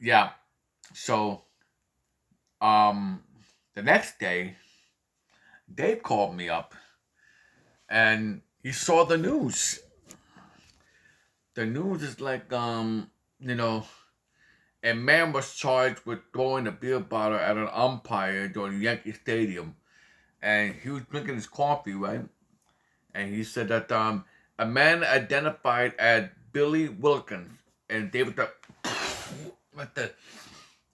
yeah. So um, the next day, Dave called me up, and he saw the news. The news is like you know, a man was charged with throwing a beer bottle at an umpire during Yankee Stadium, and he was drinking his coffee, right? And he said that a man identified as Billy Wilkins, and David like, what the,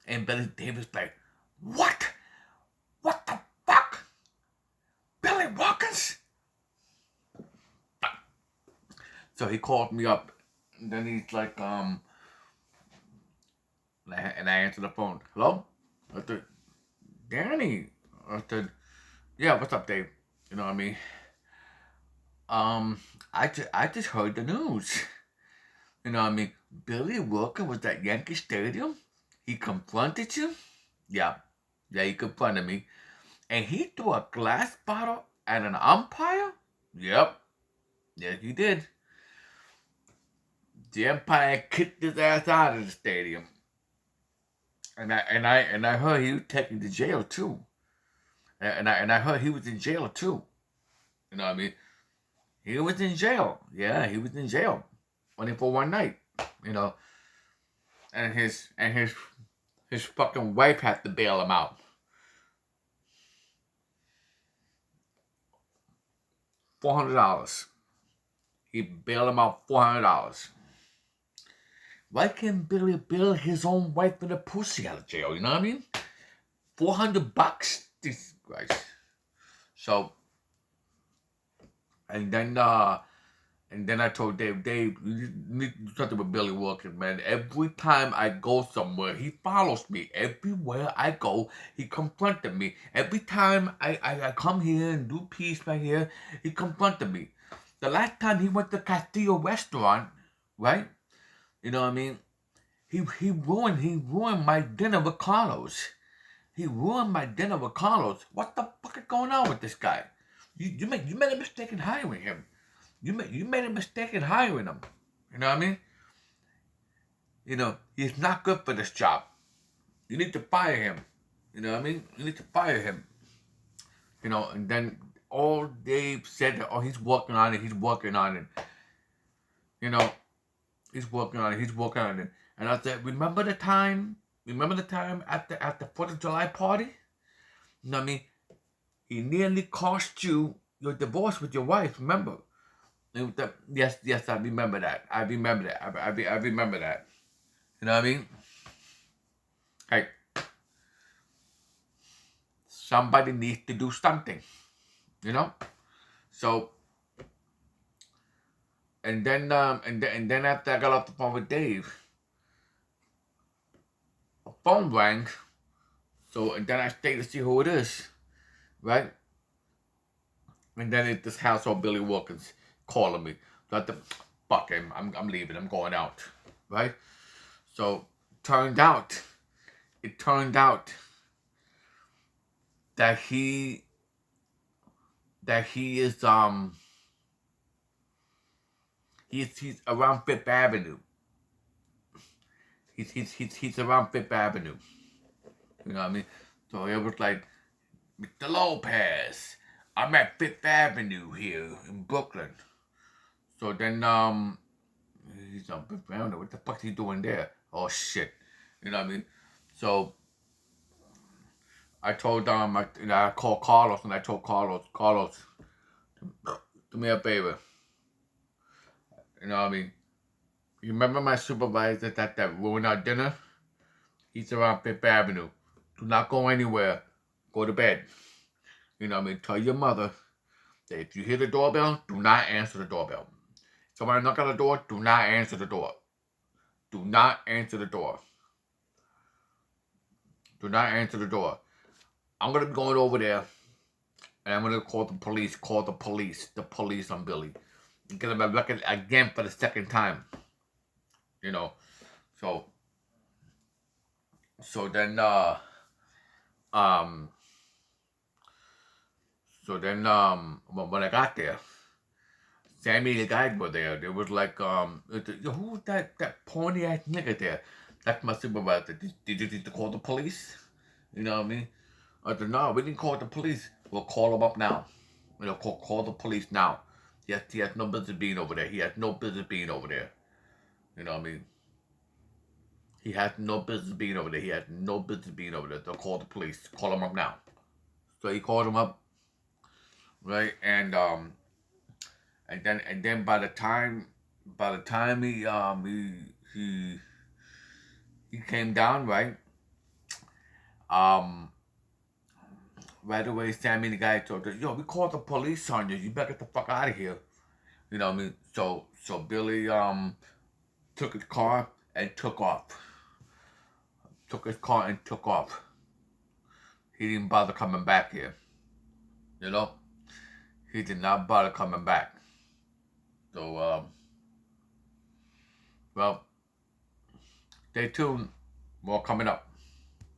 and Billy David's like, what? What the fuck? Billy Wilkins? So he called me up, and then he's like, and I answered the phone. Hello? I said, Danny. I said, yeah, what's up, Dave? You know what I mean? Um, I just heard the news. You know what I mean? Billy Wilkins was at Yankee Stadium. He confronted you. Yeah, yeah, he confronted me, and he threw a glass bottle at an umpire. Yep, yes, he did. The umpire kicked his ass out of the stadium, and I heard he was taken to jail too. And I heard he was in jail too. You know what I mean? He was in jail. Yeah, he was in jail, only for one night. You know, and his fucking wife had to bail him out. $400. He bailed him out $400. Why can't Billy bail his own wife and a pussy out of jail? You know what I mean? $400. Jesus Christ. So, and then uh, and then I told Dave, you need to do something with Billy Wilkins, man. Every time I go somewhere, he follows me. Everywhere I go, he confronted me. Every time I come here and do peace right here, he confronted me. The last time he went to Castillo restaurant, right? You know what I mean? He ruined my dinner with Carlos. He ruined my dinner with Carlos. What the fuck is going on with this guy? You made a mistake in hiring him. You made a mistake in hiring him. You know what I mean? You know, he's not good for this job. You need to fire him. You know what I mean? You need to fire him. You know, and then all Dave said, oh, he's working on it, he's working on it. You know, he's working on it, he's working on it. And I said, remember the time? Remember the time at the 4th of July party? You know what I mean? He nearly cost you your divorce with your wife, remember? Yes, I remember that. I remember that. I remember that. You know what I mean? Hey, somebody needs to do something. You know? So, and then after I got off the phone with Dave, a phone rang. So, and then I stayed to see who it is, right? And then it's this household Billy Wilkins calling me. So I said, fuck him. I'm leaving. I'm going out, right? So, turned out, it turned out that he is he's around Fifth Avenue. He's around Fifth Avenue. You know what I mean? So it was like, Mr. Lopez, I'm at Fifth Avenue here in Brooklyn. So then he's on Fifth Avenue. What the fuck's he doing there? Oh shit. You know what I mean? So I told I called Carlos, and I told Carlos, do me a favor. You know what I mean? You remember my supervisor that ruined our dinner? He's around Fifth Avenue. Do not go anywhere. Go to bed. You know what I mean? Tell your mother that if you hear the doorbell, do not answer the doorbell. Somebody knock on the door, do not answer the door. Do not answer the door. Do not answer the door. I'm going to be going over there, and I'm going to call the police. Call the police. The police on Billy. Get him a record again for the second time. You know. So then um when I got there, Sammy and the guys were there. There was like who was that pony ass nigga there? That's my supervisor. Did you need to call the police? You know what I mean? I said, no, we didn't call the police. We'll call them up now. Call the police now. He has no business being over there. He has no business being over there. You know what I mean? He has no business being over there. He has no business being over there. They'll call the police. Call him up now. So he called him up, right? And then by the time he came down, right? Um, right away, Sammy the guy told us, "Yo, we called the police on you. You better get the fuck out of here." You know what I mean? So Billy took his car and took off. Took his car and took off. He didn't bother coming back here. You know, he did not bother coming back. So well, stay tuned. More coming up.